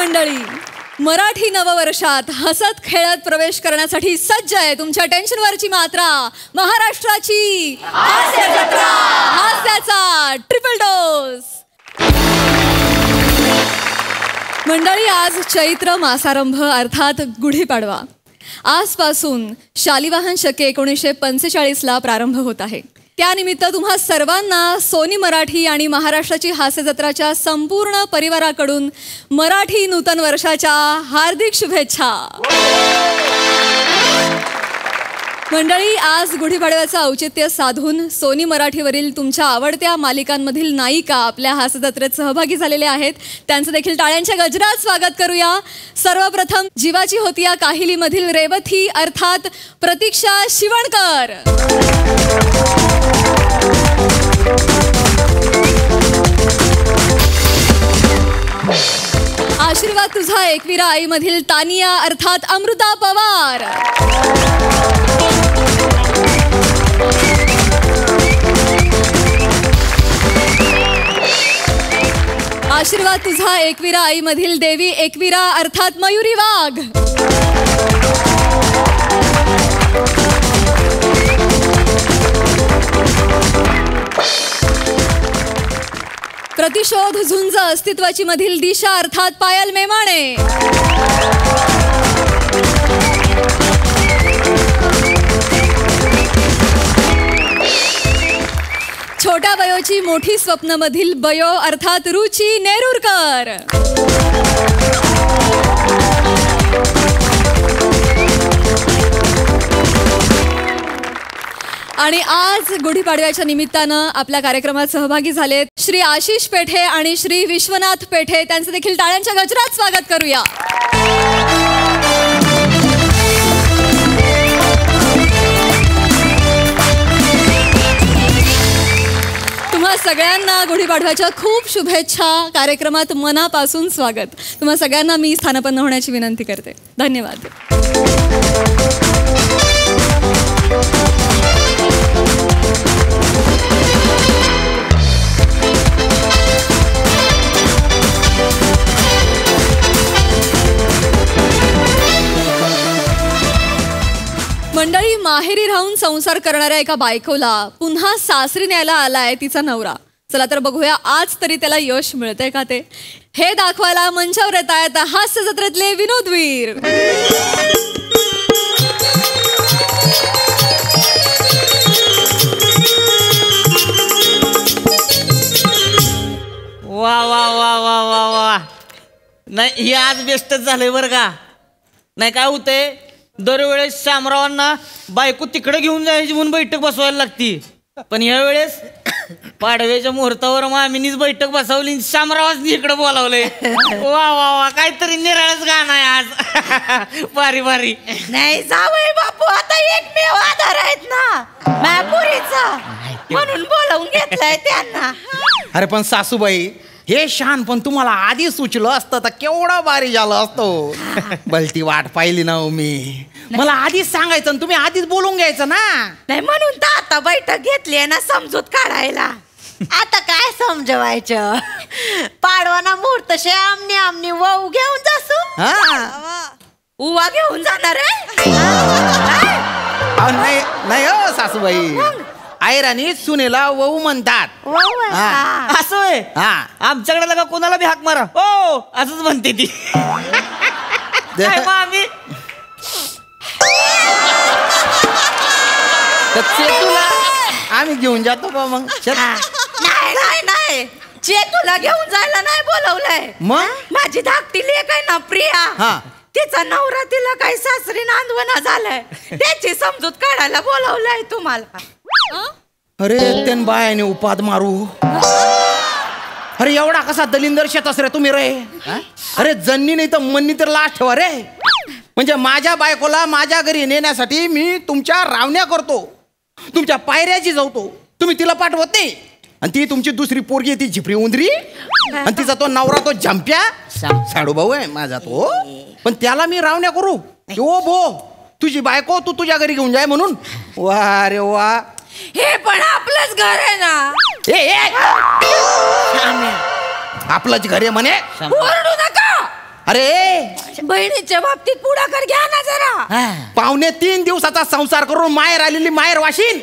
मंडळी, मराठी नववर्षात हसत खेळत प्रवेश करण्यासाठी सज्ज आहे तुमच्या टेन्शनवरची मात्रा, महाराष्ट्राची हास्य जत्रा, हास्याचा ट्रिपल डोस. मंडळी, आज चैत्र मासारंभ अर्थात गुढीपाडवा. आजपासून शालिवाहन शके 1945ला प्रारंभ होत आहे. त्यानिमित्त तुम्हा सर्वांना सोनी मराठी आणि महाराष्ट्राची हास्य जत्राच्या संपूर्ण परिवाराकडून मराठी नूतन वर्षाच्या हार्दिक शुभेच्छा. मंडळी, आज गुढीपाडव्याचं औचित्य साधून सोनी मराठीवरील तुमच्या आवडत्या मालिकांमधील नायिका आपल्या हास्य जत्रेत सहभागी झालेले आहेत. त्यांचं देखील टाळ्यांच्या गजरात स्वागत करूया. सर्वप्रथम जीवाची होतिया काहिलीमधील रेवती अर्थात प्रतीक्षा शिवणकर. आशीर्वाद तुझा एकविरा आईमधील तानिया अर्थात अमृता पवार. आशीर्वाद तुझा एकविरा आईमधील देवी एकविरा अर्थात मयुरी वाघ. प्रतिशोध झुंज अस्तित्वाची मधील दिशा अर्थात पायल मेमाणे. छोट्या बयोची मोठी स्वप्न मधील बयो अर्थात रुची नेरुरकर. आणि आज गुढीपाडव्याच्या निमित्तानं आपल्या कार्यक्रमात सहभागी झालेत श्री आशिष पेठे आणि श्री विश्वनाथ पेठे. त्यांचं देखील टाळ्यांच्या गजरात स्वागत करूया. तुम्हा सगळ्यांना गुढीपाडव्याच्या खूप शुभेच्छा. कार्यक्रमात मनापासून स्वागत. तुम्हा सगळ्यांना मी स्थानापन्न होण्याची विनंती करते. धन्यवाद. मंडळी, माहेरी राहून संसार करणाऱ्या एका बायकोला पुन्हा सासरी न्यायला आलाय तिचा नवरा. चला तर बघूया आज तरी त्याला यश मिळतंय का ते. हे दाखवायला मंचावर येत आहेत हास्य जत्रेतले विनोदवीर. वा वा वा वा वा वा. नाही, हे आज बेस्टच झालंय बरं का. नाही काय होतंय, दरवेळेस शामरावांना बायको तिकडे घेऊन जायची म्हणून बैठक बसवायला लागती. पण यावेळेस पाडव्याच्या मुहूर्तावर मामीनीच बैठक बसवली, शामरावांनी इकडे बोलावलंय. वा वा वा, काहीतरी निराळच गाणं आहे आज. भारी भारी. नाही जावई बापू आता एकमेव आधार आहेत ना मापुरीचा, म्हणून बोलावून घेतलंय त्यांना. अरे पण सासूबाई, हे शान पण तुम्हाला आधी सुचलं असतं तर केवढा भारी झालं असतो. भलती वाट पाहिली ना मी. मला आधीच सांगायचं, तुम्ही आधीच बोलून घ्यायचं ना. नाही म्हणून तर आता बैठक घेतली आहे ना समजूत काढायला. आता काय समजवायचं, पाडवाना मुहूर्त शे आमनी आमनी वाऊ घेऊन जासू. उवा घेऊन जाणार आहे. नाही नाही हो सासूबाई, आयरानी सुनेला वहू म्हणतात. असं आहे. आमच्याकडे लगा कोणाला बी हाक मारा हो असंच म्हणते ती. आम्ही चेतूला आम्ही घेऊन जातो बा मग. नाही नाही नाही, चेतूला घेऊन जायला नाही बोलवलंय. मग माझी धाकटी लेक आहे ना प्रिया, तिचा नवरा तिला काही सासरी नांदवना झालाय, त्याची समजूत काढायला बोलवलंय तुम्हाला. अरे त्यान बायाने उपाद मारू. अरे एवढा कसा दलिंदर शेतास रे तुम्ही रे. अरे जन्नी नाही तर मन्नी तर लाच ठेवा रे. म्हणजे माझ्या बायकोला माझ्या घरी नेण्यासाठी मी तुमच्या रावण्या करतो, तुमच्या पायऱ्याची जाऊतो, तुम्ही तिला पाठवत नाही. आणि ती तुमची दुसरी पोरगी आहे ती झिपरी उंदरी, आणि तिचा तो नवरा तो झंप्या साडू भाऊ आहे माझा तो. पण त्याला मी रावण्या करू ओ भो तुझी बायको तू तुझ्या घरी घेऊन जाय म्हणून. वा रे वा, हे पण आपलंच घर आहे ना. आपलंच घर आहे म्हणे. ओरडू नका. अरे बहिणीच्या बाबतीत पुढाकार घ्या ना जरा. 3.5 दिवसाचा संसार करून माहेर आलेली माहेर वाशीन.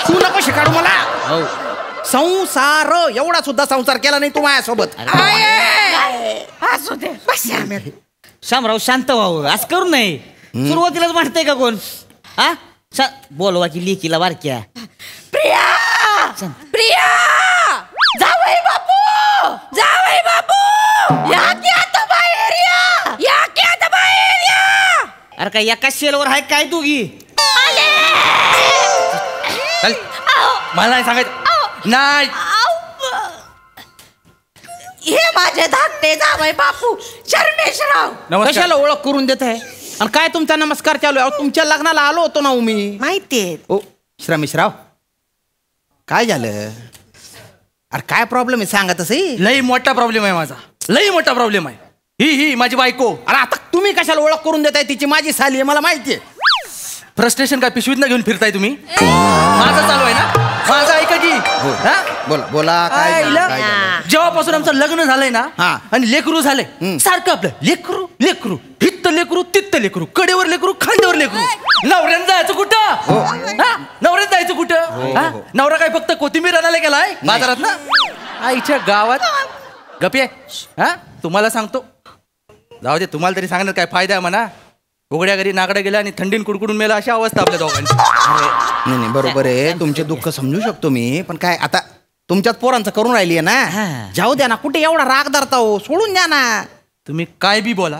तू नको शिकाडू मला. संसार एवढा सुद्धा संसार केला नाही तू माझ्यासोबत. असू दे बस. शामराव शांत व्हावं, असं करू नये. सुरुवातीलाच म्हणतंय का कोण? हा बोलवा की लेकीला बारक्या. प्रिया प्रिया जावई बापू जावई बापू या की आता बाहेर या की आता बाहेर या. अरे काय एका शेलवर आहे काय दोघी? चल मला नाही सांगायचं. नाही हे माझे धाकटे जावई बापू शर्मेशराव. नमस्कार. कशाला ओळख करून देत आहे? आणि काय तुमचा नमस्कार चालू आहे? तुमच्या लग्नाला आलो होतो ना मी. माहितीये. ओ श्रमेशराव काय झालं? अरे काय प्रॉब्लेम आहे सांगा तसं. लई मोठा प्रॉब्लेम आहे माझा, लई मोठा प्रॉब्लेम आहे. ही माझी बायको. अरे आता तुम्ही कशाला ओळख करून देताय? तिची माझी साली आहे मला माहितीये. फ्रस्ट्रेशन काय पिशवीत न घेऊन फिरताय तुम्ही? माझं चालू आहे ना, माझं ऐका की. हा? बोला बोला काय झालं, आईला. काय झालं? जेव्हापासून आमचं लग्न झालंय ना हा. आणि लेकरू झालंय सारखं आपलं लेकरू लेकरू हित्त लेकरू तित्त लेकरू कडेवर लेकरू खांद्यावर लेकरू. नवऱ्यानं जायचं कुठं? हा? नवऱ्यानं जायचं कुठं? हा? नवरा काय फक्त कोथिंबीर आणायला गेलाय बाजारात ना? आईच्या गावात गपी आहे. हा तुम्हाला सांगतो, जाऊ दे तुम्हाला तरी सांगण्यात काय फायदा आहे म्हणा. उघड्या घरी नागडा गेला आणि थंडीन कुडकुडून मेला अशी अवस्था आपल्या दोघांची. नाही नाही बरोबर आहे, तुमचे दुःख समजू शकतो मी. पण काय आता तुमच्याच पोरांचं करून राहिली आहे ना. जाऊ द्या ना, कुठे एवढा राग धरता हो? सोडून द्या ना. तुम्ही काय बी बोला,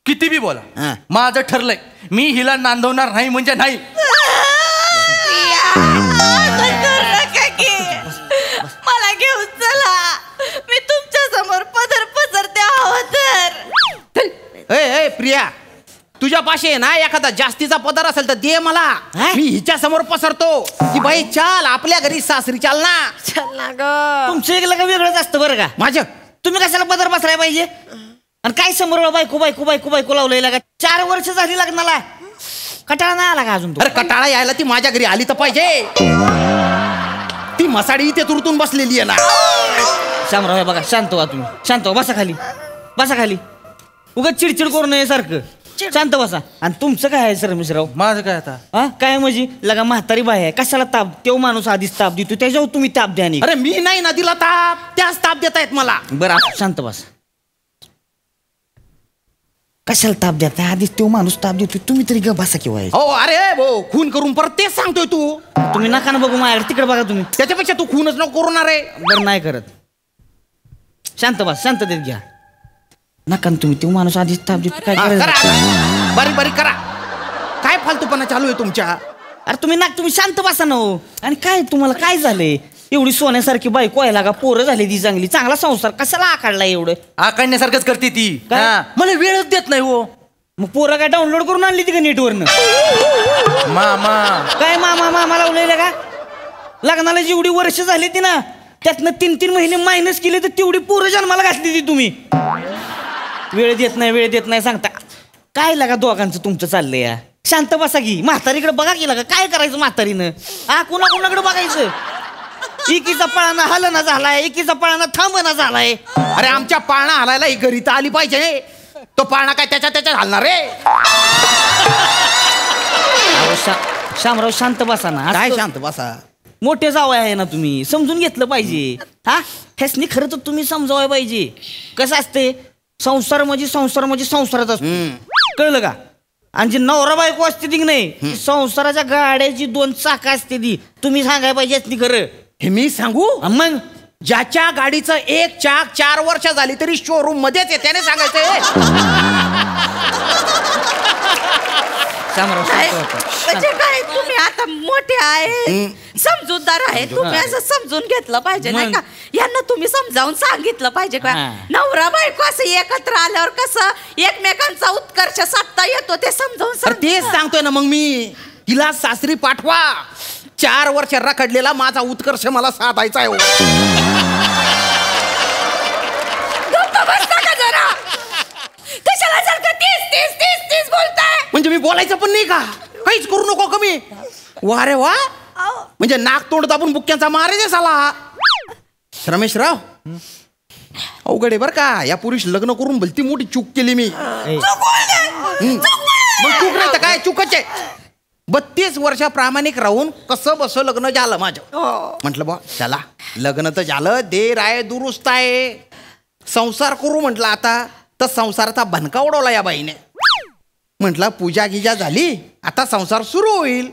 किती बी बोला, हा. माझं ठरलंय मी हिला नांदवणार नाही म्हणजे नाही. मला घेऊन चला, मी तुमच्या समोर पदर पसरते आहो तर. ए प्रिया, तुझ्यापाशी आहे ना एखादा जास्तीचा पदार असेल तर दे मला. मी हिच्या समोर पसरतो की बाई चाल आपल्या घरी सासरी चाल ना. चल ना ग. तुमचं एक लगा वेगळंच असतं बरं का. माझं तुम्ही कशाला पदर बसराय पाहिजे? आणि काय समोर बायको बायको बायको बायको लावलंय का? 4 वर्ष झाली लग्नाला, कटाळा नाही आला का अजून? अरे कटाळा यायला ती माझ्या घरी आली तर पाहिजे. ती मसाडी इथे तुरतून बसलेली आहे ना. शामराव बघा, शांत व्हा तुम्ही, शांत व्हा. बसा खाली, बसा खाली. उगाच चिडचिड करू नये सारखं. शांत बसा. आणि तुमचं काय आहे शर्मेशराव? माझं काय आता? हा काय म्हणजे लगा म्हातारी बाय आहे, कशाला ताप? तो माणूस आधीच ताप देतो, त्याच्यावर तुम्ही ताप द्या. अरे मी नाही ना दिला ताप, त्याच ताप देत आहेत मला. बरं आता शांत बस. कशाला ताप देता? आधीच तो माणूस ताप देतो, तुम्ही तरी ग बसा किंवा. हो अरे भाऊ, खून करून परत तेच सांगतोय तू. तुम्ही नका ना बघू माझ्याकडे, तिकडे बघा तुम्ही. त्याच्यापेक्षा तू खूनच नको करून. अरे बरं नाही करत. शांत बस, शांततेत घ्या. नका ना तुम्ही, तो माणूस आधीच ताप देतो, काय करा करायचं? बारीक बारीक करा. काय फालतूपणा चालू आहे तुमच्या? अरे तुम्ही शांत बसा ना हो. आणि काय तुम्हाला काय झालंय? एवढी सोन्यासारखी बायको आहे लागा, पोरं झाली ती चांगली, चांगला संसार कशाला आकाडला एवढं? आकाडण्यासारखंच करते ती. काय? हा. मला वेळच देत नाही हो. मग पोरं काय डाउनलोड करून आणली ती का नेटवरनं? मामा काय मामा लावलेलं का? लग्नाला जेवढी वर्ष झाली ती ना, त्यातनं 3 महिने मायनस केले तर तेवढी पोरं जन्माला घातली ती तुम्ही. वेळ देत नाही सांगता. काय लागा दोघांचं तुमचं चाललंय या? शांत बसा की. म्हातारीकडे बघा की लागा, काय करायचं म्हातारीनं? कुणाकडे बघायचं? एकीचा पळाना हलना झालाय, एकीचा पळाना थांबना झालाय. अरे आमच्या पाळणा हलायला ही घरी तर आली पाहिजे. तो पाळणा काय त्याच्या हलणार रे? शामराव शांत बसा ना. काय शांत बसा? मोठे जावई आहे ना तुम्ही, समजून घेतलं पाहिजे. हा ह्यासनी खरं तर तुम्ही समजावाय पाहिजे. कसं असते, संसार म्हणजे संसारच असतो. कळलं का? आणि जी नवरा बायको असते ती नाही, ती संसाराच्या गाड्याची 2 चाकं असते ती. तुम्ही सांगाय पाहिजे ती खरं. हे मी सांगू? मग ज्याच्या गाडीचं एक चाक 4 वर्ष झाली तरी शोरूम मध्येच आहे, त्याने सांगायचंय. म्हणजे काय, तुम्ही आता मोठे आहे, समजूतदार आहे, तुम्ही असं समजून घेतलं पाहिजे नाही का? यांना तुम्ही समजावून सांगितलं पाहिजे का? नवरा बायको असं एकत्र आल्यावर कसं एकमेकांचा उत्कर्ष साधता येतो ते समजावून तेच सांगतोय ना मग मी. तिला सासरी पाठवा. 4 वर्ष रखडलेला माझा उत्कर्ष मला साधायचा आहे. कशाला सारखं 30 बोलताय? म्हणजे मी बोलायचं पण नाही का? काहीच करू नको कमी. वा रे वा, म्हणजे नाक तोंड दाबून बुक्क्यांचा मारे दे साला. रमेशराव अवघड आहे बरं का. या पुरुष लग्न करून भलती मोठी चूक केली मी. मग चूक नाही तर काय, चूकच आहे. 32 वर्ष प्रामाणिक राहून कसं बसं लग्न झालं माझं. म्हटलं बा चला लग्न तर झालं, देर आहे दुरुस्त आहे, संसार करू म्हटलं. आता तर संसाराचा भनका उडवला या बाईने. म्हटलं पूजा गिजा झाली, आता संसार सुरू होईल.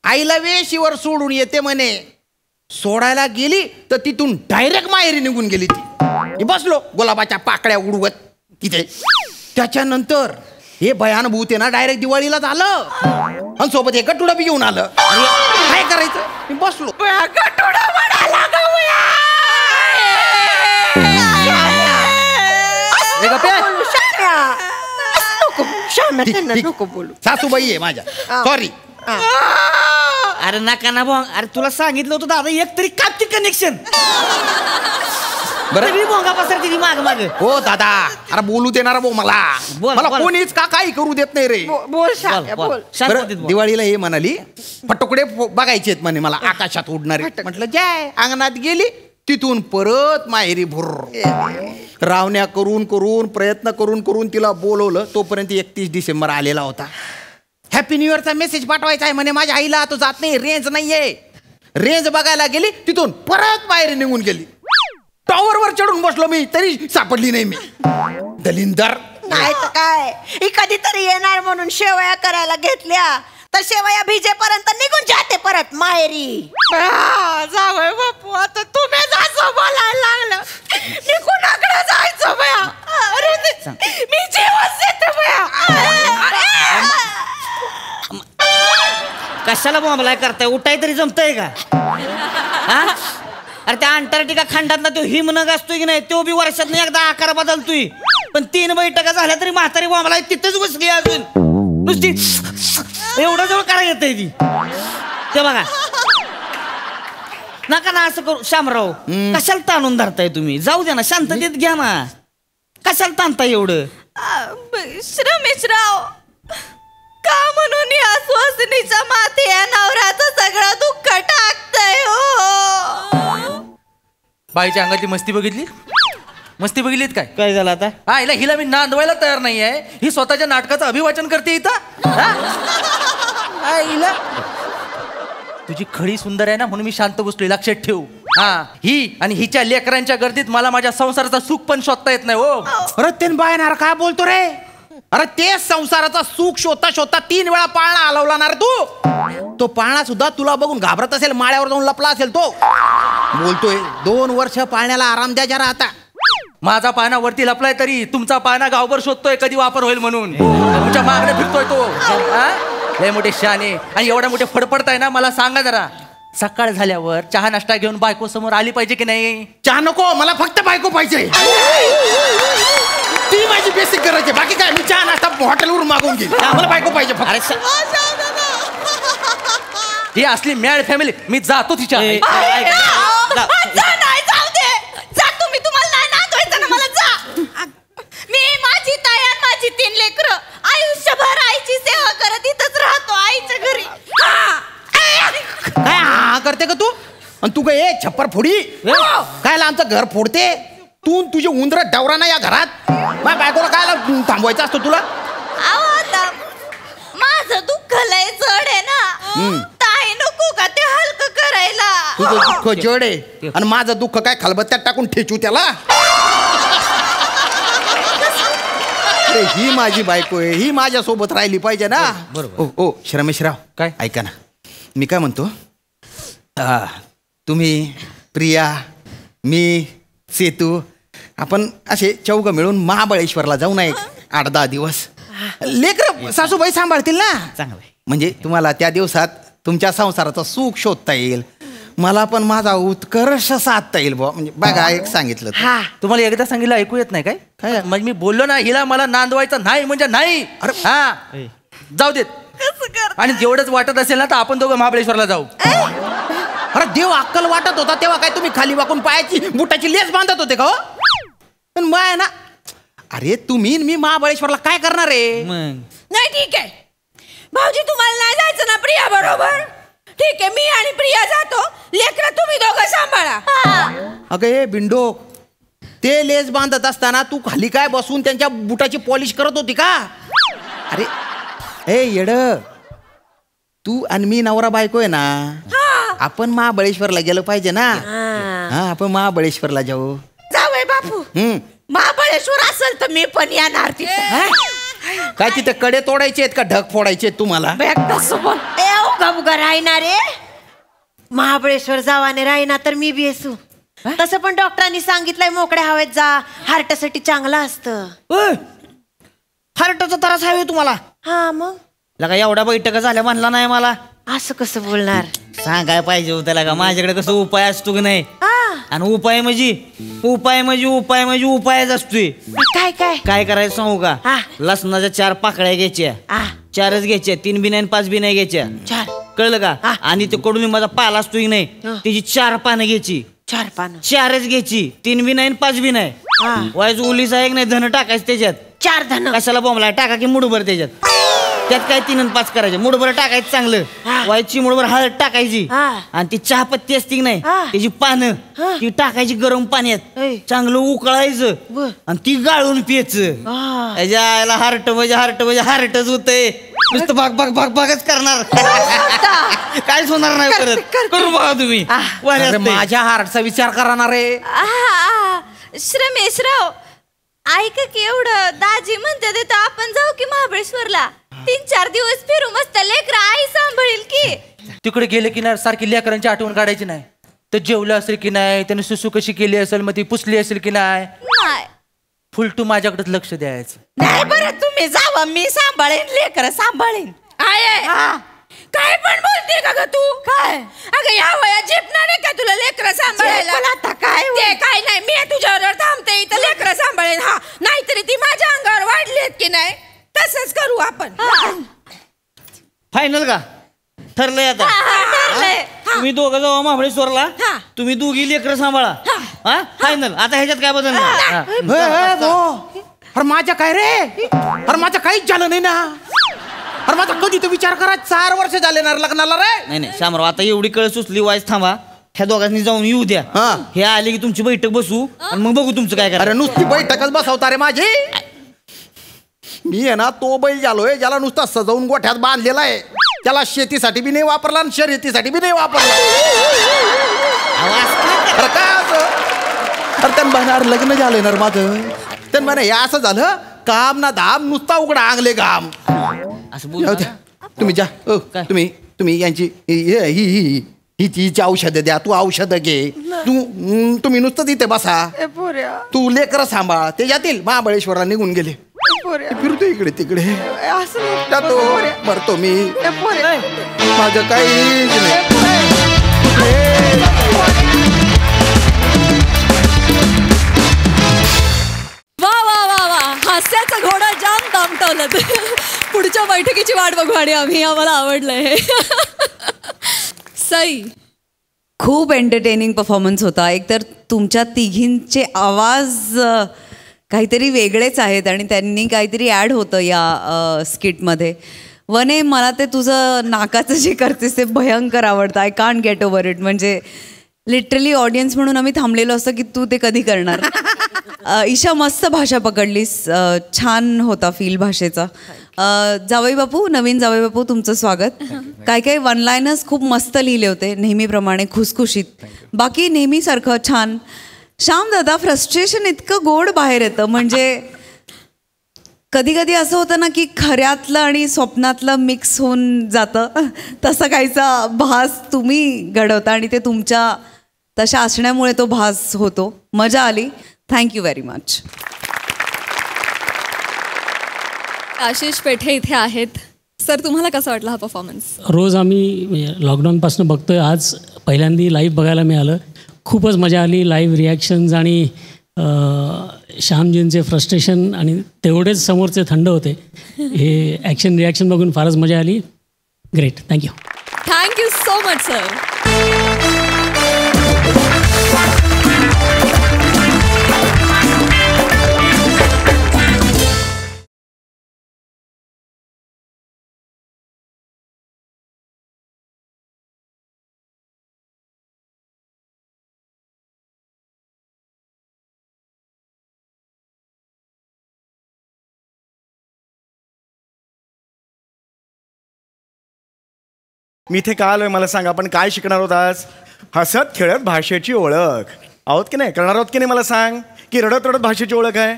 आईला वेशीवर सोडून येते म्हणे. सोडायला गेली तर तिथून डायरेक्ट माहेरी निघून गेली ती. बसलो गुलाबाच्या पाकळ्या उडवत तिथे. त्याच्यानंतर हे भयानुभूत आहे ना, डायरेक्ट दिवाळीला झालं. आणि सोबत एक गटुडा बी घेऊन आलं. काय करायचं, मी बसलो. सासूबाई आहे माझ्या, सॉरी. अरे नका ना भाऊ, अरे तुला सांगितलं होतं दादा एक तरी कापची कनेक्शन. बरं भोंगा पसरती माग माग. हो दादा, अरे बोलू देणार भाऊ मला. बोल, मला बोल. कोणीच का काही करू देत नाही रे. बरं, दिवाळीला हे म्हणाली फटोकडे बघायचे आहेत म्हणे मला आकाशात उडणारे. म्हटलं जय. अंगणात गेली, तिथून परत माहेरी भुर. रावण्या करून करून प्रयत्न करून करून तिला बोलवलं. तोपर्यंत 31 डिसेंबर आलेला होता. हॅपी न्यू इयरचा मेसेज पाठवायचा आहे म्हणे माझ्या आईला. तो जात नाही, रेंज नाहीये. रेंज बघायला गेली, तिथून परत माहेरी निघून गेली. टॉवरवर चढून बसलो मी, तरी सापडली नाही मी. दलिंदर नाही तर काय, ही कधीतरी येणार म्हणून शेवया करायला घेतल्या, तर शेवया भिजेपर्यंत निघून जाते परत माहेरी. जावय बापू, आता तुम्हीच असं बोलायला लागलं. मी कुणाकडे जायचं बया, मी जेवण देते बया. कशाला बॉम्बलाय करताय, उठाय तरी जमतंय का? हा? अरे त्या अंटार्क्टिका खंडात ना तो हिमनग असतोय की नाही, तो बी वर्षात एकदा आकार बदलतोय. पण 3 बैठका झाल्या तरी म्हातारी बॉम्बलाय तिथेच बसली अजून नुसती. एवढं जवळ काय येतंय ती ते बघा. नका ना असं करू शामराव. कशाला ताणून धरताय तुम्ही, जाऊ द्या ना, शांततेत घ्या ना. कशाला ताणताय एवढं. श्रमेशराव, का म्हणून या सुवासिनीच्या माथे या नवऱ्याचं सगळं दुःख टाकतंय हो. बाईच्या अंगातली मस्ती बघितली, मस्ती बघितलीत काय? काय झालं आता? हा, हिला मी नांदवायला तयार नाहीये. ही स्वतःच्या नाटकाचं अभिवाचन करते इथं. हिला तुझी खडी सुंदर आहे ना म्हणून मी शांत बसलोय, लक्षात ठेव. हा, ही आणि हिच्या लेकरांच्या गर्दीत मला माझ्या संसाराचा सुख पण शोधता येत नाही हो. अरे तेन बायनार काय बोलतो रे. अरे तेच संसाराचा सुख शोधता शोधता 3 वेळा पाळणा हलवला ना रे तू. तो पाळणा सुद्धा तुला बघून घाबरत असेल, माळ्यावर जाऊन लपला असेल तो. बोलतोय 2 वर्ष पाळण्याला आराम द्या जरा आता. माझा पाना वरती लपलाय तरी तुमचा पाना गावभर शोधतोय कधी वापर होईल म्हणून. तुमच्या मागणे फिरतोय तो. लय मोठे शाने आणि एवढ्या मोठे फडफडताय ना. मला सांगा जरा, सकाळ झाल्यावर चहा नाश्ता घेऊन बायको समोर आली पाहिजे की नाही? चहा नको, मला फक्त बायको पाहिजे. ती माझी बेसिक गरज आहे. बाकी काय, मी चहा नाश्ता हॉटेलवरून मागवून घेईन. मला बायको पाहिजे फक्त. ही असली मॅड फॅमिली. मी जातो तिच्या. तुम्ही तुम्हाला नाही नांदवायचं ना, मला जा. मी माझी ताई आणि माझी 3 लेकरं आयुष्यभर आईची सेवा करत इथंच राहतो आईच्या घरी. काय हा करते का तू? आणि तू काय छप्पर फोडी काय आमचं घर फोडते तू? तुझे उंदर डवरा ना या घरात. माझ्या बायकोला काय थांबवायचं असतं तुला? माझं दुःख लय जड आहे ना, ताई नको का ते हलकं करायला. तुझं दुःख जड आहे आणि माझं दुःख काय खलबत्त्यात टाकून ठेचू त्याला? ही माझी बायको आहे, ही माझ्या सोबत राहिली पाहिजे ना. ओ श्रमेशराव, काय? ऐका ना, मी काय म्हणतो, तुम्ही, प्रिया, मी, सेतू, आपण असे 4 मिळून महाबळेश्वरला जाऊ ना 8-10 दिवस. लेकर सासूबाई सांभाळतील ना. चांगलं. म्हणजे तुम्हाला त्या दिवसात तुमच्या संसाराचं सुख शोधता येईल, मला पण माझा उत्कर्ष साधता येईल बुवा. म्हणजे बघा, एक सांगितलं तुम्हाला एकदा सांगितलं ऐकू येत नाही काय? काय? म्हणजे मी बोललो ना, हिला मला नांदवायचं नाही म्हणजे नाही. अरे हा, जाऊ देत. आणि जेवढंच वाटत असेल ना तर आपण दोघं महाबळेश्वरला जाऊ. अरे देव अक्कल वाटत होता तेव्हा काय तुम्ही खाली वाकून पायाची बुटाची लेस बांधत होते का? पण माय ना, अरे तुम्ही मी महाबळेश्वरला काय करणार आहे? नाही ठीक आहे भाऊजी, तुम्हाला नाही जायचं ना प्रिया बरोबर? ठीक आहे, मी आणि प्रिया जातो, लेकरं तुम्ही दोघं सांभाळा. अगं हे बिंडो, ते लेस बांधत असताना तू खाली काय बसून त्यांच्या बुटाची पॉलिश करत होती का? अरे ए येड, तू आणि मी नवरा बायको आहे ना, आपण महाबळेश्वरला गेलो पाहिजे ना. हा आपण महाबळेश्वरला जाऊ. जावय बापू, महाबळेश्वर असेल तर मी पण येणार तिथे. काय तिथे कडे तोडायचे आहेत का ढग फोडायचे आहेत तुम्हाला? उगा उगा राहणार रे. महाबळेश्वर जावाने राहिना तर मी बी असू. तसं पण डॉक्टरांनी सांगितलंय मोकळ्या हवेत जा, हार्टसाठी चांगलं असतं. हार्टचा त्रास आहे तुम्हाला? हा मग लगा एवढ्या बैठका झाल्या म्हणला नाही मला. असं कसं बोलणार? सांगाय पाहिजे होतं लगा, माझ्याकडे कसं उपाय असतो की नाही. आणि उपाय म्हणजे उपायच असतोय. काय काय काय करायचं सांगू का? हा. लसणाच्या 4 पाकळ्या घ्यायच्या. 4च घ्यायच्या, 3 बी नाही 5 बी नाही घ्यायच्या. 4 कळलं का? आणि ते कडुलिंबाचा पाला असतो की नाही, त्याची 4 पानं घ्यायची. 4 पानं 4च घ्यायची, 3 बी नाही 5 बी नाही. वायच उलीस आहे की नाही, धन टाकायचं त्याच्यात. 4 धन कशाला बोंबला टाका की मुठभर त्याच्यात. त्यात काय 3 आणि 5 करायचे. मुठभर टाकायचं चांगलं. व्हायची मुठभर हळद टाकायची. आणि ती चहापत्ती असती की नाही, त्याची पानं ती टाकायची गरम पाण्यात, चांगलं उकळायचं आणि ती गाळून प्यायचं. त्याच्या आईला हार्टच होतंय. नुसतं भागच करणार. काहीच होणार नाही परत. करून बघा तुम्ही. अरे माझ्या हार्टचा विचार करणार रे. श्रमेशराव, ऐक की एवढं दाजी म्हणते तर आपण जाऊ की महाबळेश्वरला. 3-4 दिवस फिरू, मस्त लेकरं आई सांभाळील की. तिकडे गेले की नाही सारखी लेकरांची आठवण काढायची नाही. तर जेवलं असेल की नाही, त्याने सुसू कशी केली असेल, मग ती पुसली असेल की नाही, फुलटू माझ्याकडेच लक्ष द्यायचं. नाही बरं तुम्ही जावा, मी सांभाळेन लेकर सांभाळेन. काय पण बोलते का ग तू? काय अगं या वयात झेपणार आहे का तुला लेकरं सांभाळायला? आता काय ते काय नाही, मी तुझ्यावर थांबते इथं लेकरं सांभाळेन. हा नाहीतरी ती माझ्या अंगावर वाढलीत की नाही, तसंच करू आपण. फायनल का? ठरलंय आता. तुम्ही दोघं जावा महाबळेश्वरला, तुम्ही दोघी लेकरं सांभाळा. हा फायनल. आता ह्याच्यात काय बदल नाही. अरे माझ्या काय रे, अरे माझं काहीच झालं नाही ना. अरे माझा कधी तो विचार करा, 4 वर्ष झाले ना लग्नाला रे. नाही शामराव, आता एवढी कळ सुचली, वाईस थांबा. ह्या दोघांनी जाऊन येऊ द्या. हे आले की तुमची बैठक बसू आणि मग बघू तुमचं काय करा. अरे नुसती बैठकच बसवता रे माझी. मी आहे ना तो बैल झालोय ज्याला नुसता सजवून गोठ्यात बांधलेला आहे. त्याला शेतीसाठी बी नाही वापरला आणि शर्यतीसाठी बी नाही वापरला. अरे काय असं? अरे त्यांना लग्न झालंय ना माझं. त्यांना म्हणे हे असं झालं, काम ना धाम, नुसता उघडा आंगले काम. असं बोल. तुम्ही जा. तुम्ही यांची हिची औषधं द्या. तू औषधं घे. तुम्ही नुसतं तिथे बसा. तू लेकरं सांभाळ. ते जातील महाबळेश्वरला निघून गेले. फिरतो इकडे तिकडे, जातो मरतो मी. माझं काही नाही. वा वा वा वा, हास्याचा घोडा जाम दामटवलं. पुढच्या बैठकीची वाट बघू आणि आम्ही. आम्हाला आवडलंय. सई, खूप एंटरटेनिंग परफॉर्मन्स होता. एकतर तुमच्या तिघींचे आवाज काहीतरी वेगळेच आहेत आणि त्यांनी काहीतरी ॲड होतं या स्किटमध्ये. वने, मला ते तुझं नाकाचं जे करतेस ते भयंकर आवडतं. I can't get over it. म्हणजे लिटरली ऑडियन्स म्हणून आम्ही थांबलेलो असतं की तू ते कधी करणार. ईशा, मस्त भाषा पकडलीस. छान होता फील भाषेचा. जावई बापू, नवीन जावई बापू, तुमचं स्वागत. काय वन लायनर्स खूप मस्त लिहिले होते, नेहमीप्रमाणे खुसखुशीत. बाकी नेहमीसारखं छान. श्याम दादा, फ्रस्ट्रेशन इतकं गोड बाहेर येतं. म्हणजे कधी कधी असं होतं ना की खऱ्यातलं आणि स्वप्नातलं मिक्स होऊन जातं. तसं काहीचा भास तुम्ही घडवता आणि ते तुमच्या तशा असण्यामुळे तो भास होतो. मजा आली. Thank you very much. Ashish Pethe इथे आहेत. सर, तुम्हाला कसा वाटला हा परफॉर्मन्स? रोज आम्ही लॉकडाऊनपासून बघतोय, आज पहिल्यांदा लाईव्ह बघायला मिळालं. खूपच मजा आली. लाईव्ह रिॲक्शन्स आणि श्यामजींचे फ्रस्ट्रेशन आणि तेवढेच समोरचे थंड होते. हे ॲक्शन रिॲक्शन बघून फारच मजा आली. Great. Thank you. Thank you so much sir. मी इथे का आलोय मला सांगा. आपण काय शिकणार आहोत आज. हसत खेळत भाषेची ओळख आहोत की नाही. करणार आहोत की नाही मला सांग. की रडत रडत भाषेची ओळख आहे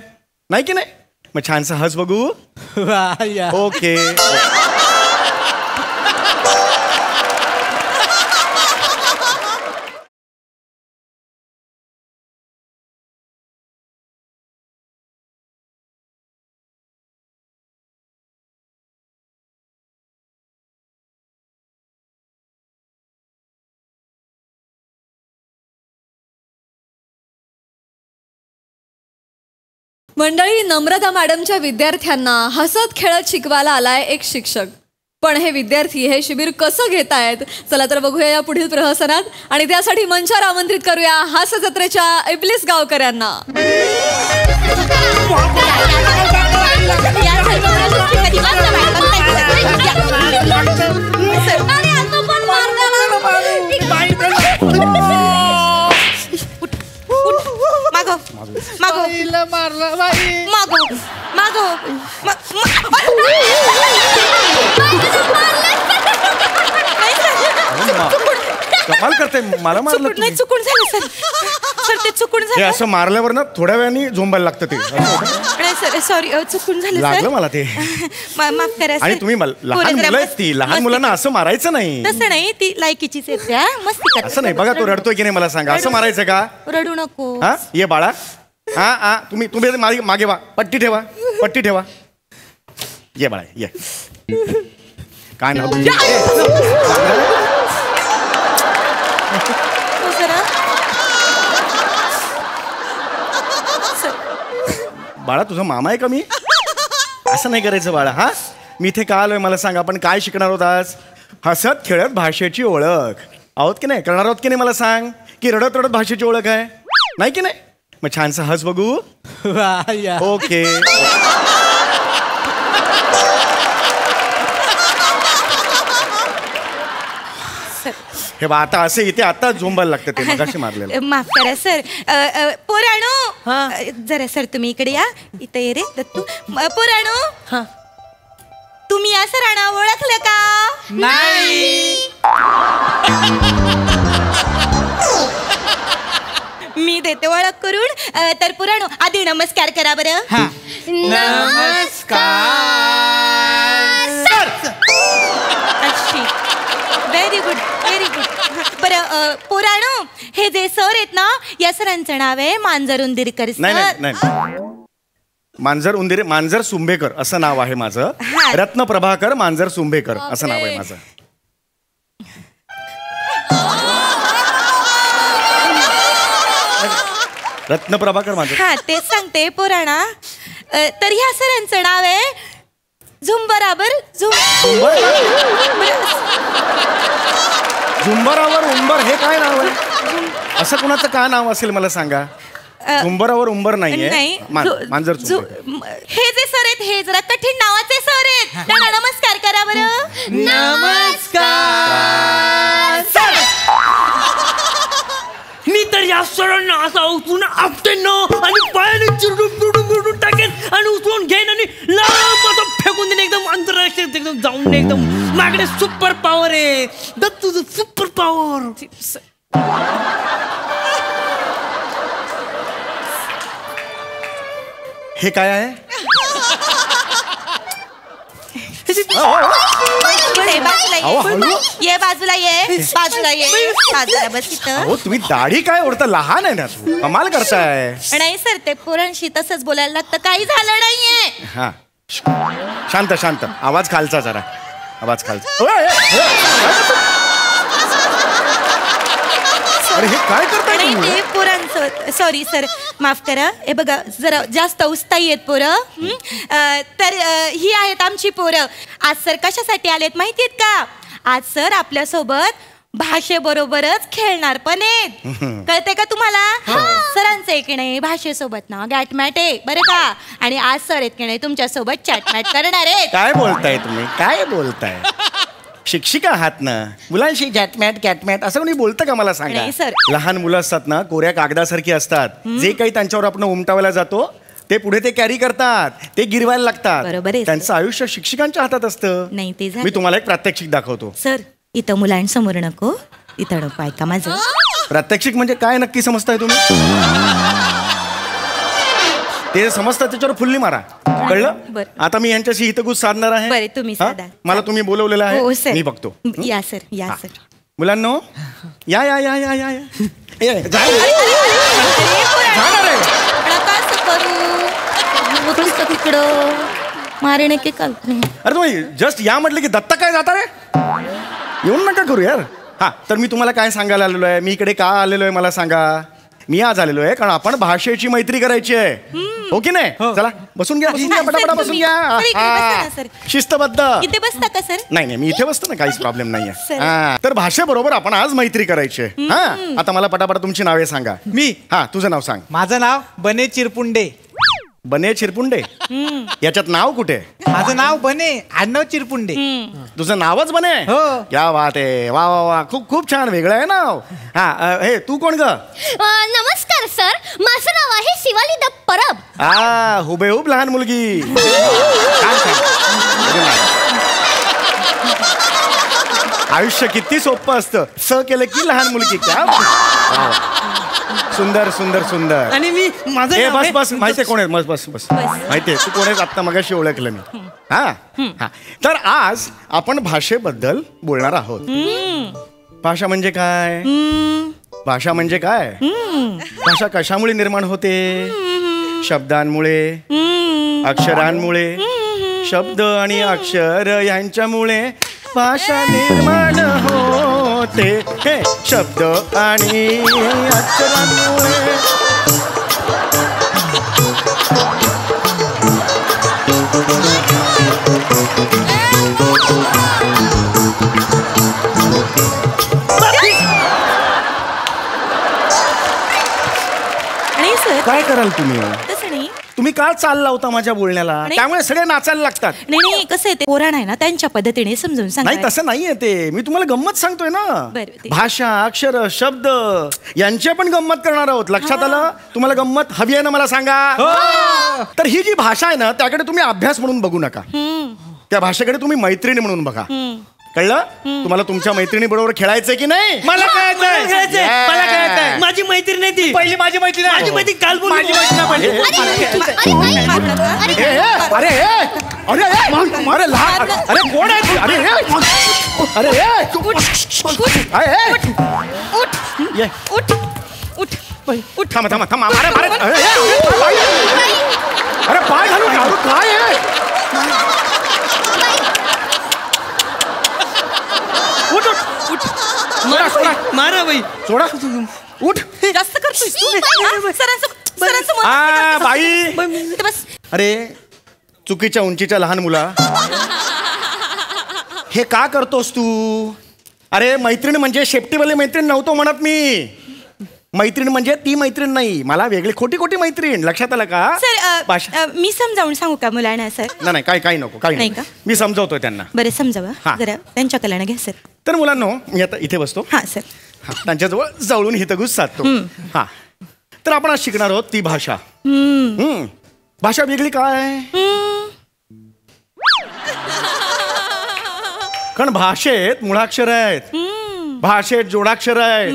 नाही की नाही. मग छानसा हस बघू. ओके. मंडळी, नम्रता मॅडमच्या विद्यार्थ्यांना हसत खेळत शिकवायला आलाय एक शिक्षक. पण हे विद्यार्थी हे शिबिर कसं घेतायत चला तर बघूया या पुढील प्रहसनात. आणि त्यासाठी मंचावर आमंत्रित करूया हास्य जत्रेच्या इबलीस गावकऱ्यांना. मागो मागो मागो मागो कमाल करते. मला मारलं नाही चुकून झालं सर. सर ते चुकून हे झालं. असं मारल्यावर ना थोड्या वेळाने झोंबायला लागतं ते. नाही सर सॉरी चुकून झालं लागलं मला ते. माफ करा आणि तुम्ही लहान मुलं आहेत ती. लहान मुलांना असं मारायचं नाही. तसं नाही ती लायकीचीच आहे त्या. मस्ती करा. असं नाही. बघा तो रडतोय की नाही मला सांगा. असं मारायचं का. रडू नको. हा ये बाळा. हा हा तुम्ही मागे वा. पट्टी ठेवा. पट्टी ठेवा. ये बाळा ये. काय नाव तुझं. बाळा तुझा मामा आहे का मी. असं नाही करायचं बाळा. हा मी इथे का आलोय मला सांगा. आपण काय शिकणार आहोत आज. हसत खेळत भाषेची ओळख आहोत की नाही. करणार आहोत की नाही मला सांग. की रडत रडत भाषेची ओळख आहे नाही की नाही. मग छानसा हस बघू. ओके. हे बा आता असे इथे आता झोंबायला लागतं ते. मगाशी मारलेलं. माफ करा सर. पोराणू जरा सर तुम्ही इकडे या. इथे ये रे दत्तू. पोराणू तुम्ही या सरांना ओळखलं का. नाही. मी देते ओळख करून. तर पुराणू आधी नमस्कार करा बरं. नमस्कार. Very good very good. बरं पुराणू हे जे सर आहेत ना या सरांचं नाव आहे मांजर उंदीरकर नाही सर. नाही नाही. मांजर सुंभेकर असं नाव आहे माझं. हा. रत्न प्रभाकर मांजर सुंभेकर असं नाव आहे माझं. रत्न प्रभाकर माझं. हा तेच सांगते पुराणा. तर ह्या सरांचं नाव आहे झुंबराबर झुंबरावर उंबर हे काय नाव आहे. असं कुणाचं काय नाव असेल मला सांगा. झुंबरावर उंबर नाहीये. मांजर हे जे सर आहेत हे जरा कठीण नावाचे सर आहेत. त्यांना नमस्कार करा बरं. नमस्कार. मी तर या सरांना असा उचलून आपटेन आणि पायाने चिरडून टाकेन आणि उचलून घेईन आणि लांब असं फेकून देईन. एकदम आंतरराष्ट्रीय एकदम जाऊन एकदम माझ्याकडे सुपर पॉवर आहे. तुझं सुपर पॉवर. हे काय आहे. ये बाजूला ये बाजूला ये बाजूला बस इथं. हो तुम्ही दाढी काय ओढता. लहान आहे ना तू. कमाल करताय. नाही सर ते पोरांशी तसंच बोलायला लागतं. काही झालं नाहीये. हा शांत शांत. आवाज खालचा जरा. आवाज खालचा. अरे हे काय करताय नाही तुम्ही? ते पोरांचं सॉरी सर माफ करा. हे बघा जरा जास्त उस्ताई आहेत पोरं. तर ही आहेत आमची पोरं. आज सर कशासाठी आलेत माहितीत का. आज सर आपल्यासोबत भाषेबरोबरच खेळणार पण आहेत. कळते का तुम्हाला. सरांचं आहे की नाही भाषेसोबत ना गॅटमॅट आहे बरं का. आणि आज सर आहेत की नाही तुमच्यासोबत चॅटमॅट करणार आहेत. काय बोलताय तुम्ही. काय बोलताय. शिक्षिका आहात ना. मुलांशी जॅटमॅट कॅटमॅट असं कोणी बोलतं का मला सांगा. नाही सर. लहान मुलं असतात ना कोऱ्या कागदासारखी असतात. जे काही त्यांच्यावर आपण उमटावायला जातो ते पुढे ते कॅरी करतात. ते गिरवायला लागतात. बरोबर आहे. त्यांचं आयुष्य शिक्षकांच्या हातात असतं. नाही ते झालं. मी तुम्हाला एक प्रात्यक्षिक दाखवतो. सर इथं मुलांसमोर नको, इथं नको, ऐका माझं. प्रात्यक्षिक म्हणजे काय नक्की समजताय तुम्ही? ते समजतात त्याच्यावर फुल्ली मारा, कळलं? बरं. आता मी यांच्याशी हितगुज साधणार आहे. बरं, तुम्ही हा? साधा. मला तुम्ही बोलवलेलं हो आहे, सर. मी बघतो. या सर, या सर. मुलांनो, या या या या या या. ए, जा रे. जा ना रे. तिकडं मारे नक्की काल. अरे तुम्ही जस्ट या म्हटलं की दत्ता काय जाता रे? येऊन नका करू यार. हा, तर मी तुम्हाला काय सांगायला आलेलो आहे, मी इकडे का आलेलो आहे मला सांगा. मी आज आलेलो आहे कारण आपण भाषेची मैत्री करायची आहे, हो की नाही? चला बसून घ्या, बसून घ्या, पटापटा बसून घ्या. शिस्तबद्ध. इथे बसता का सर? नाही नाही, मी इथे बसतो ना, काहीच प्रॉब्लेम नाहीये. सर. हा, तर भाषेबरोबर आपण आज मैत्री करायची आहे. हा, आता मला पटापट तुमची नावे सांगा. मी. हा, तुझं नाव सांग. माझं नाव बने चिरपुंडे. बने चिरपुंडे? याच्यात नाव कुठे? माझं नाव बने, आडनाव चिरपुंडे. तुझं नावच बने? हो. क्या बात आहे, वा वा वा, खूप खूप छान, वेगळं आहे नाव. हा, हे तू कोण ग? नमस्कार सर, माझं नाव आहे शिवाली द परब. हा, हुबेहूब लहान मुलगी. छान, छान. आयुष्य किती सोपं असतं, स केलं की लहान मुलगी. क्या सुंदर सुंदर सुंदर. आणि मी माझं ए नाव बस आहे- बस, माहितीये कोण आहे? बस बस बस, माहितीये तू कोण आहेस, आत्ता मगाशी ओळखलं मी. हा हा, तर आज आपण भाषेबद्दल बोलणार आहोत. भाषा म्हणजे काय? भाषा म्हणजे काय? भाषा कशामुळे निर्माण होते? शब्दांमुळे, अक्षरांमुळे. शब्द आणि अक्षर यांच्यामुळे भाषा निर्माण होते. हे शब्द आणि अक्षरांमुळे. नाही सर, काय कराल तुम्ही? तसं नाही. तुम्ही का चालला होता माझ्या बोलण्याला? त्यामुळे सगळे नाचायला लागतात. नाही, कसं आहे ते पोराण आहे ना, त्यांच्या पद्धतीने समजून सांगा. नाही तसं नाहीये ते, मी तुम्हाला गंमत सांगतोय ना. बरं, ते- भाषा, अक्षर, शब्द यांची पण गंमत करणार आहोत. लक्षात आलं? तुम्हाला गंमत हवी आहे ना, मला सांगा. तर ही जी भाषा आहे ना, त्याकडे तुम्ही अभ्यास म्हणून बघू नका. त्या भाषेकडे तुम्ही मैत्रिणी म्हणून बघा. कळलं? तुम्हाला तुमच्या मैत्रिणी बरोबर खेळायचंय की नाही? मला कळायचंय, मला कळायचंय. माझी मैत्रीण नाही ती, पहिली माझी मैत्रीण आहे. माझी मैत्रीण काल बोलली. अरे अरे लहान, अरे कोण आहे ती? अरे अरे ये, थांबा थांबा थांबा. अरे पाय घालून घालू काय आहे? उठ उठ उठ. सोडा सोडा मारा बाई. सोडा, उठ. जास्त करतोय तू. सरांसमोर आ, बाई. इथे बस. अरे चुकीच्या उंचीच्या लहान मुला, हे का करतोस तू? अरे मैत्रीण म्हणजे शेपटीवाली मैत्रीण नव्हतो म्हणत मी. मैत्रीण म्हणजे ती मैत्रीण नाही, मला वेगळी खोटी खोटी मैत्रीण. लक्षात आलं का? सर, मी समजावून सांगू का मुलांना सर? नाही काही काही नको, काही नाही नको. का? मी समजवतोय त्यांना. बरं समजावा हा. जरा, त्यांच्या कलाने घ्या सर. तर मुलांनो, मी आता इथे बसतो. हा सर. हा, त्यांच्याजवळ जवळून हितगुज साधतो. हा, तर आपण आज शिकणार आहोत ती भाषा. भाषा वेगळी काय? कारण भाषेत मुळाक्षर आहेत, भाषेत जोडाक्षर आहेत.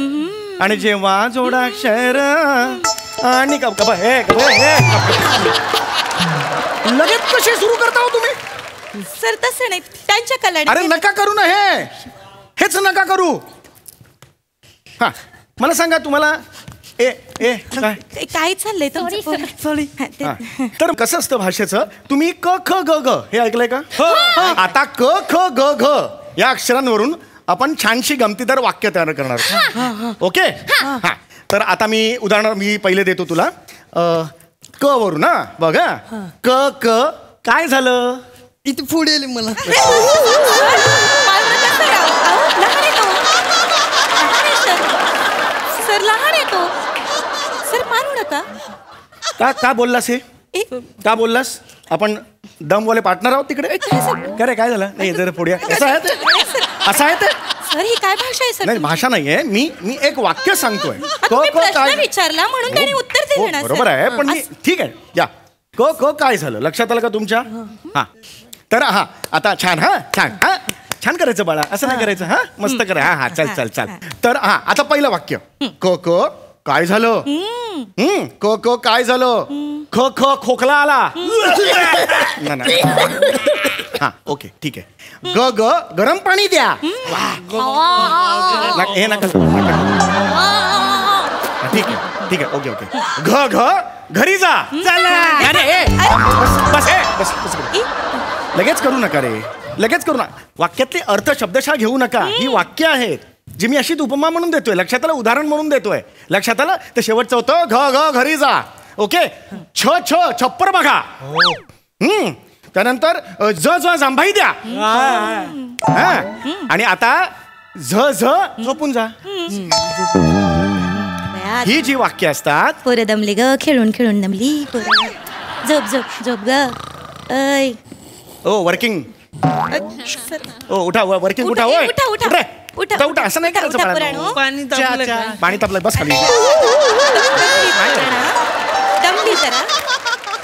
आणि जेव्हा जोडाक्षर आणि लगेच कसे सुरू करता हो तुम्ही? सर तसं नाही, त्यांच्या कलाने. अरे नका करू ना, हेच नका करू. हा, मला सांगा तुम्हाला ए ए काय काय चाललंय तुमचं? हा, तर कसं असतं भाषेचं? तुम्ही क ख ग घ हे ऐकलंय का? आता क ख ग घ या अक्षरांवरून आपण छानशी गमतीदार वाक्य तयार करणार. ओके? हा, तर आता मी उदाहरण मी पहिले देतो तुला. क वरून ना बघा, क क काय झालं? इथे पुढे येईल मला. सर लहान आहे तो. सर मारू नका. का बोललास हे? का बोललास? आपण दमवाले पार्टनर आहोत तिकडे. काय रे, काय झालं? नाही जरा पुढे असं आहे ते, असं आहे ते. सर ही काय भाषा आहे सर? नाही भाषा नाहीये, मी एक वाक्य सांगतोय. तुम्ही प्रश्न विचारला म्हणून त्याने उत्तर हो, दिले ना. बरोबर आहे, पण मी ठीक आहे या. क क काय झालं लक्षात आलं का तुमच्या? हा, तर हा आता छान. हा छान. हा छान करायचं बाळा असं नाही करायचं हा मस्त करा हा चल चल चल तर आता पहिलं वाक्य क क काय झालं क क काय झालं ख ख खोकला आला नाही हा ओके ठीक आहे ग ग गरम पाणी द्या हे नका ठीक आहे ओके घ घ घरी जा बस लगेच करू नका रे लगेच करू नका वाक्यातले अर्थ शब्दशः घेऊ नका ही वाक्य आहेत जी मी अशीच उपमा म्हणून देतोय लक्षात आलं उदाहरण म्हणून देतोय लक्षात आलं ते शेवटचं होतं घ घ घरी जा ओके छ छ छप्पर बघा त्यानंतर ज ज जांभाई द्या आणि आता झ झ झोपून जा ही जी वाक्य असतात पोरं दमली ग खेळून खेळून दमली पोरं झोप झोप झोप ग ऐ ओ वर्किंग ओ उठा वर्किंग उठा ओय उठा उठा असं नाही करायचं बाळा पाणी तापलंय बस खाली दमली जरा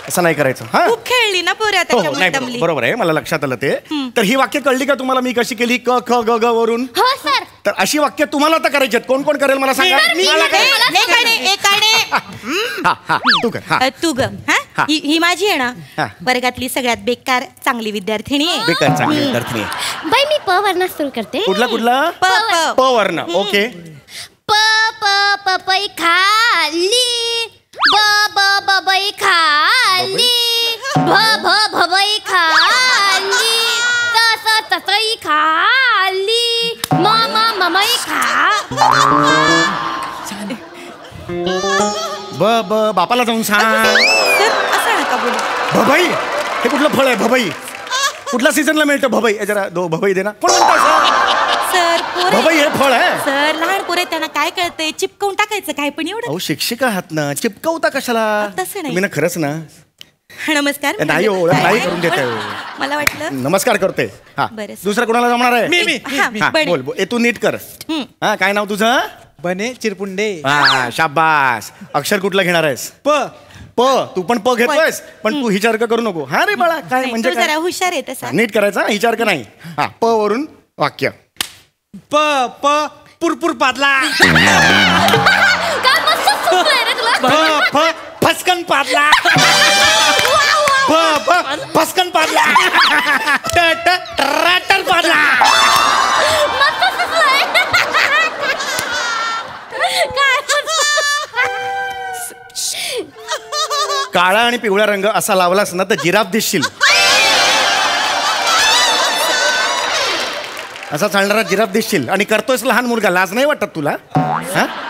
असं नाही करायचं हा खूप खेळली ना पोरं त्याच्यामुळे दमली बरोबर आहे मला लक्षात आलं ते तर ही वाक्य कळली का तुम्हाला मी कशी केली क ख ग ग वरून हो सर तर अशी वाक्य तुम्हाला आता करायची आहेत कोण कोण करेल मला सांगा तू कर तू ग ही माझी आहे ना वर्गातली सगळ्यात बेकार चांगली विद्यार्थिनी आहे बेकार चांगली विद्यार्थिनी आहे बाई मी प वर्ण सुरू करते कुठला प वर्ण ओके प प पपई खाली ब ब बबई खाली भ भ भबई खाली त स तसई खाली म म ममई खा ब ब बापाला जाऊन सांग असं नका बोलू भभई हे कुठलं फळ आहे भभई कुठल्या सीझनला मिळतं भभई जरा दो भभई दे ना कोण म्हणतो सर भभई हे फळ आहे सर लहान पोरे त्यांना काय कळतंय चिपकवून टाकायचं काय पण एवढं अहो शिक्षिका आहात ना चिपकवता कशाला तसं नाही मी ना खरंच ना नमस्कार नाही ओळख नाही करून देते मला वाटलं नमस्कार करते हा बरं. दुसरा कोणाला जमणार आहे हा, बने. बोल बोल तू नीट कर हा काय नाव तुझं बने चिरपुंडे हा शाबास अक्षर कुठलं घेणार आहेस प प तू पण प घेतोयस पण तू हिचार करू नको हा रे बाळा काय म्हणजे तो जरा हुशार आहे तसा नीट करायचा हिचार का नाही हा प वरून वाक्य प प पुरपुर पादला फ फसकन पादला फ फसकन पादला ट ट ट्रॅक्टर पादला काळा आणि पिवळा रंग असा लावलास ना तर जिराफ दिसशील असा चालणारा जिराफ दिसशील आणि करतोयस लहान मुलगा लाज नाही वाटत तुला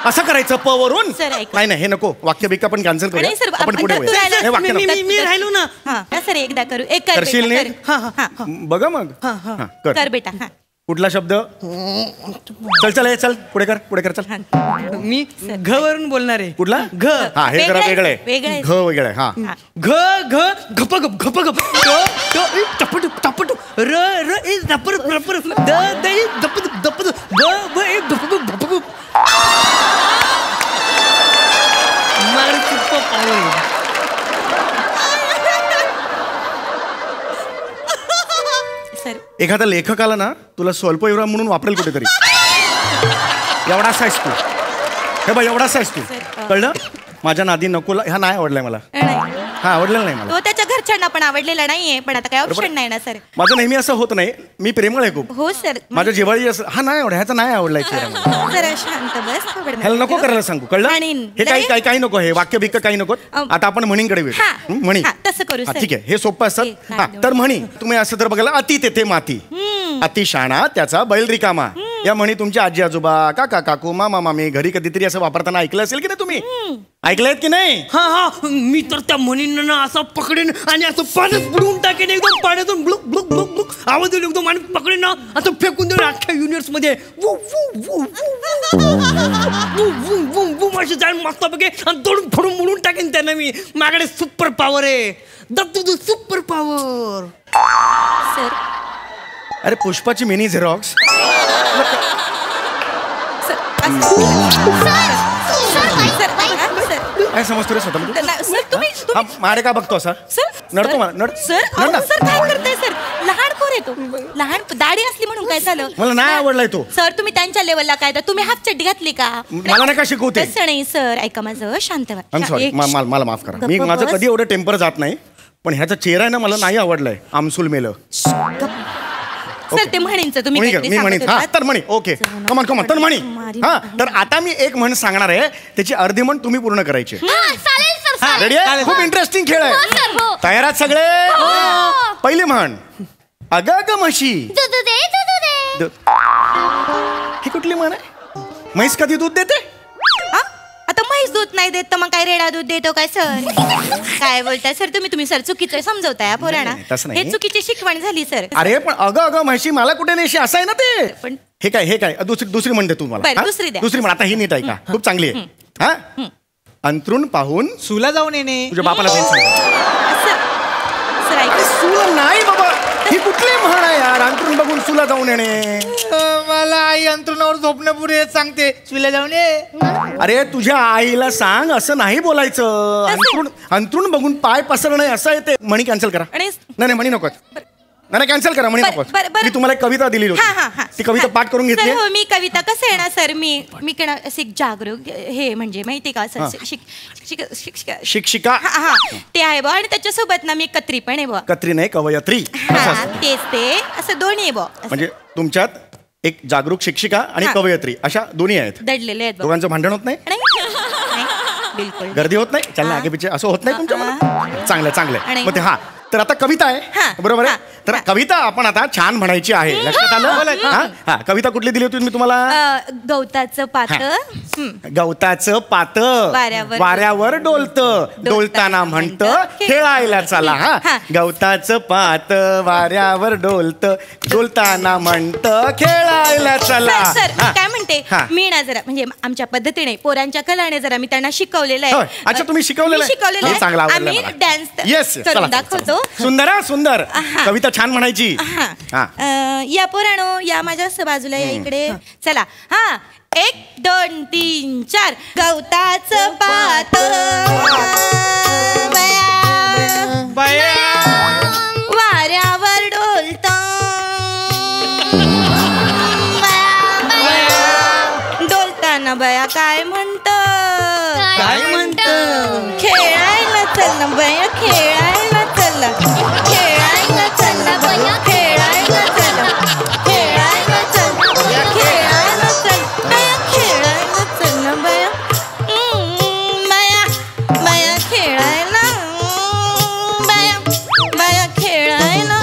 असं करायचं प वरून नाही नाही हे नको वाक्य बिक्य आपण कॅन्सल करूया आपण पुढे हे वाक्य मी राहिलो ना सर एकदा करू एक करशील नीट बघा मग कर बेटा कुठला शब्द चल चल हे चल पुढे कर चल मी घ वरून बोलणार आहे कुठला घ हा हे जरा वेगळं आहे घ वेगळं आहे हा घ घ घप गप घप गप टपट टपट र र ए दपर प्रपर द द दप दप ब ब ए दप भप भप मार सुपर पावर एखादा लेखक आला ना तुला स्वल्पयुरा म्हणून वापरेल कुठेतरी एवढासा आहेस तू हे बघ एवढासा आहेस तू कळलं माझ्या नादी नको हा नाही आवडलाय मला हा आवडलेला नाही मला तो त्याच्या घरच्यांना पण आवडलेला नाहीये पण आता काय ऑप्शन नाही ना सर माझं नेहमी असं होत नाही मी प्रेमळ आहे खूप हो सर माझ्या जिव्हाळी असं हा नाही आवडला ह्याचा नाही आवडलाय चेहरा जरा शांत बस ह्याला नको करायला सांगू कळलं हे काही नको हे वाक्य बिक्य काही नको आता आपण म्हणींकडे वेळ म्हणी तसं करू ठीक आहे हे सोपं असतं हा तर म्हणी तुम्ही असं तर बघायला अति तेथे माती अति शाणा त्याचा बैल रिकामा या म्हणी तुमच्या आजी आजोबा काका काकू मामा मामी घरी कधीतरी असं वापरताना ऐकलं असेल की नाही तुम्ही ऐकलंयत की नाही हा हा मी तर त्या म्हणींना असं पकडेन आणि असं पाण्यात बुडवून टाकेन एकदम पाण्यातून ब्लुक ब्लुक ब्लुक ब्लुक आवाज येईल एकदम आणि पकडेन ना असं फेकून देऊन अख्ख्या युनिवर्स मध्ये अशी जाईल मस्तपैकी आणि तोडून फोडून मुडून टाकेन त्यांना मी माझ्याकडे सुपर पॉवर आहे दत्तू सुपर पॉवर सर अरे पुष्पाची मिनी झेरॉक्स काय समजतो रे स्वतः मारे का बघतो असा नडतो मला सर काय करताय सर लहान पोर आहे तो लहान दाढी असली म्हणून काय झालं? मला नाही आवडलाय तो. सर तुम्ही त्यांच्या लेवलला काय तर तुम्ही हाफ चड्डी घातली का? मला नाही का शिकवते? तसं नाही सर, ऐका माझं, शांत व्हा. आय एम सॉरी, मला माफ करा. मी माझं कधी एवढं टेम्पर जात नाही, पण ह्याचा चेहरा आहे ना मला नाही आवडलाय. आमसूल मेलं. सर ते म्हणींचं तुम्ही मी म्हणीन. हा तर म्हणी. ओके कमान तर म्हणी. हा तर आता मी एक म्हण सांगणार आहे, त्याची अर्धी म्हण तुम्ही पूर्ण करायची. रेडी आहे? खूप इंटरेस्टिंग खेळ आहे. तयार आहात सगळे? पहिली म्हण, अग अग म्हशी. ही कुठली म्हण आहे? म्हैस कधी दूध देते? आता म्हैस दूध नाही देत तर मग काय रेडा दूध देतो काय सर? काय बोलताय सर तुम्ही सर चुकीचं समजवताय पोरांना. हे चुकीची शिकवण झाली सर. अरे पण अगं अगं म्हशी मला कुठे नेशी असं आहे ना ते. पण हे काय दुसरी म्हणते तू मला. दुसरी म्हण आता ही नीट आहे का? खूप चांगली आहे. हा अंतरून पाहून सुला जाऊन येणे. तुझ्या बापाला सांग. सर ऐका, सुला नाही बाबा, ही कुठली म्हण आहे यार? अंतरून बघून सुला जाऊन येणे. मला आई अंतरुणावर झोपण्यापूर्वी सांगते सुला जाऊन ये. अरे तुझ्या आईला सांग असं नाही बोलायचं. अंतरून बघून पाय पसरणं असं आहे ते. म्हणी कॅन्सल करा. नाही म्हणी नको. नाही कॅन्सल करा म्हणी नको. मी तुम्हाला एक कविता दिली होती, ती कविता पाठ करून घेतली. हो मी कविता कसं आहे ना सर, मी असे जागरूक हे म्हणजे माहिती का सर, शिक्षिका ते आहे बा. आणि त्याच्यासोबत ना मी कत्री पण आहे बा. कत्री नाही कवयत्री. तेच ते असं दोन्ही आहे बा. म्हणजे तुमच्यात एक जागरूक शिक्षिका आणि कवयत्री अशा दोन्ही आहेत. दडलेले आहेत. दोघांचं भांडण होत नाही? बिलकुल. गर्दी होत नाही? चल आगे पिछे असं होत नाही तुमच्या मनात? चांगलं. मग ते हा तर आता कविता आहे बरोबर आहे. तर कविता आपण आता छान म्हणायची आहे. लक्षात आलं? हा कविता कुठली दिली होती मी तुम्हाला? गवताचं पात. गवताचं पात वाऱ्यावर डोलत, डोलताना म्हणत खेळायला चला. हा गवताचं पात वाऱ्यावर डोलत, डोलताना म्हणत खेळायला चला. सर काय म्हणते मी ना जरा म्हणजे आमच्या पद्धतीने पोरांच्या कलाने जरा मी त्यांना शिकवलेलं आहे. अच्छा तुम्ही शिकवलेलं आहे? आम्ही डान्स करून दाखवतो. सुंदर कविता छान म्हणायची. या पोरानो या माझ्या बाजूला या इकडे चला. हा 1 2 3 4 गवताचं पात वाऱ्यावर डोलत, डोलताना बया काय म्हणत खेळायला चल ना बया खेळायला चल, खेळायला चल ना बया खेळायला चल, खेळायला चल, खेळायला चल बया खेळायला चल ना बया बया खेळायला बया खेळायला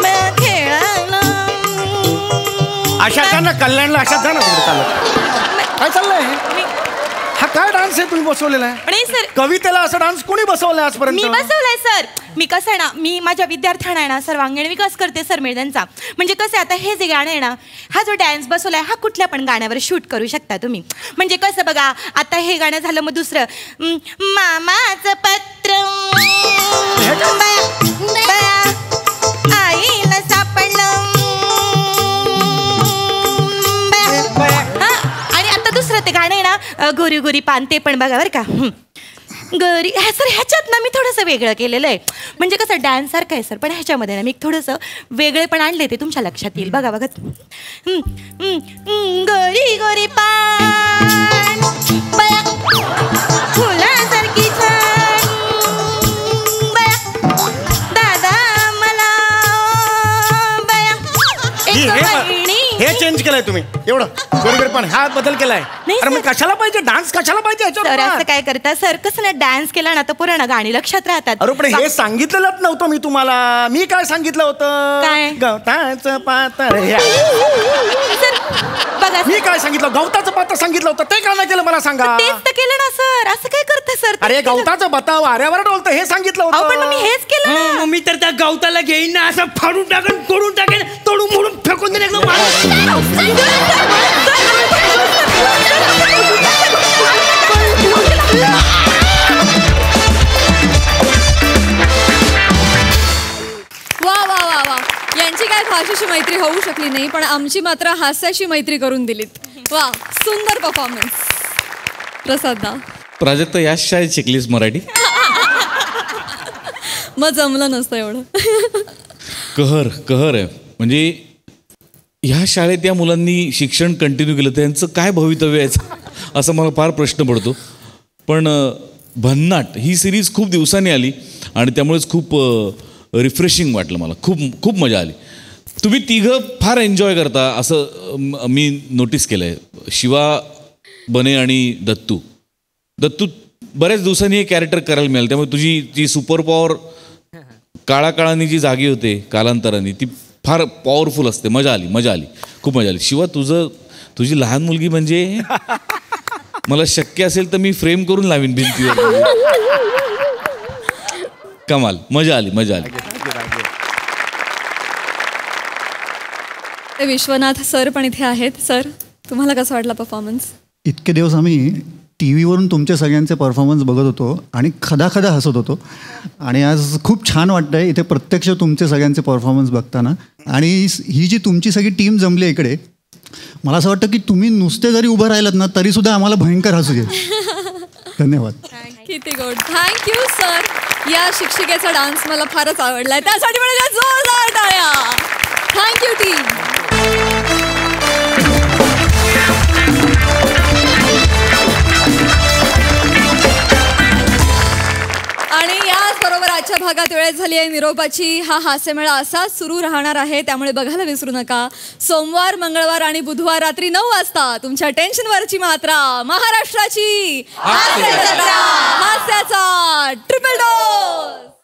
बया खेळायला. अशा ना कल्याणला अशाच जा ना तिकडे चालत. काय चाललंय? हा काय डान्स आहे तुम्ही बसवलेला आहे? नाही सर कवितेला असं डान्स कोणी बसवलाय आजपर्यंत? मी बसवलाय सर. मी कसं आहे ना मी माझ्या विद्यार्थ्यांना आहे ना सर्वांगीण विकास करते सर मी त्यांचा. म्हणजे कसं आहे आता हे जे गाणं आहे ना हा जो डान्स बसवलाय हा कुठल्या पण गाण्यावर शूट करू शकता तुम्ही. म्हणजे कसं बघा आता हे गाणं झालं मग दुसरं मामाचं पत्र आईला सापडलं. आणि आता दुसरं ते गाणं आहे ना गोरी गोरी पान ते पण बघा बरं का. गरी सर ह्याच्यात ना मी थोडंसं वेगळं केलेलं आहे. म्हणजे कसं डान्स सारखं आहे सर पण ह्याच्यामध्ये ना मी थोडंसं वेगळे पण आणले ते तुमच्या लक्षात येईल. बघा बघा गोरी गोरी पान बया फुलासारखी छान बया दादा मला बया हे चेंज केलंय तुम्ही एवढं गोरी पण हा बदल केलाय. अरे मग कशाला पाहिजे डान्स कशाला पाहिजे? सर असं काय करता सर कसं ना डान्स केला ना तर पुरा गाणी लक्षात राहतात. अरे पण हे सांगितलेलंच नव्हतं मी तुम्हाला. मी काय सांगितलं होतं? काय? गवताचं पातर. बघा मी काय सांगितलं? गवताचं पात्र सांगितलं होतं ते का नाही केलं मला सांगा. तेच तर केलं ना सर. असं काय करता सर? अरे गवताचं बता वाऱ्यावर डोलतं हे सांगितलं होतं. पण मी हेच केलं. मी तर त्या गवताला घेईन ना असं फाडून टाकेन तोडून टाकेन तोडून मोडून फेकून देईन एकदम. वा वा वा वा यांची काय भाषेची मैत्री होऊ शकली नाही पण आमची मात्र हास्याची मैत्री करून दिलीत. वा सुंदर परफॉर्मन्स. प्रसाद दा प्राजक्ता याच शाळेत शिकलीस मराठी? मग जमलं नसतं एवढं. कहर आहे. म्हणजे ह्या शाळेत या मुलांनी शिक्षण कंटिन्यू केलं त्यांचं काय भवितव्य आहे असं मला फार प्रश्न पडतो. पण भन्नाट ही सिरीज खूप दिवसांनी आली आणि त्यामुळेच खूप रिफ्रेशिंग वाटलं मला. खूप खूप मजा आली. तुम्ही तिघं फार एन्जॉय करता असं मी नोटीस केलं आहे. शिवा, बने आणि दत्तू. बऱ्याच दिवसांनी हे कॅरेक्टर करायला मिळालं त्यामुळे तुझी जी सुपर पॉवर काळाकाळाने जी जागी होते कालांतराने ती फार पॉवरफुल असते. मजा आली खूप मजा आली. शिवा तुझी लहान मुलगी म्हणजे मला शक्य असेल तर मी फ्रेम करून लावीन भिंतीवर. कमाल. मजा आली. विश्वनाथ सर पण इथे आहेत. सर, तुम्हाला कसा वाटला परफॉर्मन्स? इतके दिवस आम्ही टी व्हीवरून तुमचे सगळ्यांचे परफॉर्मन्स बघत होतो आणि खदा हसत होतो आणि आज खूप छान वाटतंय इथे प्रत्यक्ष तुमचे सगळ्यांचे परफॉर्मन्स बघताना. आणि ही जी तुमची सगळी टीम जमली आहे इकडे, मला असं वाटतं की तुम्ही नुसते जरी उभं राहिलात ना तरीसुद्धा आम्हाला भयंकर हसू येईल. धन्यवाद. किती गुड. Thank you sir. या शिक्षिकेचा डान्स मला फारच आवडलाय, त्यासाठी मला जोरदार टाळ्या. Thank you team. आणि याचबरोबर आजच्या भागात वेळ झाली आहे निरोपाची. हा हास्यमेळा असाच सुरू राहणार आहे, त्यामुळे बघायला विसरू नका. सोमवार, मंगळवार आणि बुधवार रात्री 9 वाजता तुमच्या टेन्शनवरची मात्रा, महाराष्ट्राची हास्याचा ट्रिपल डोस.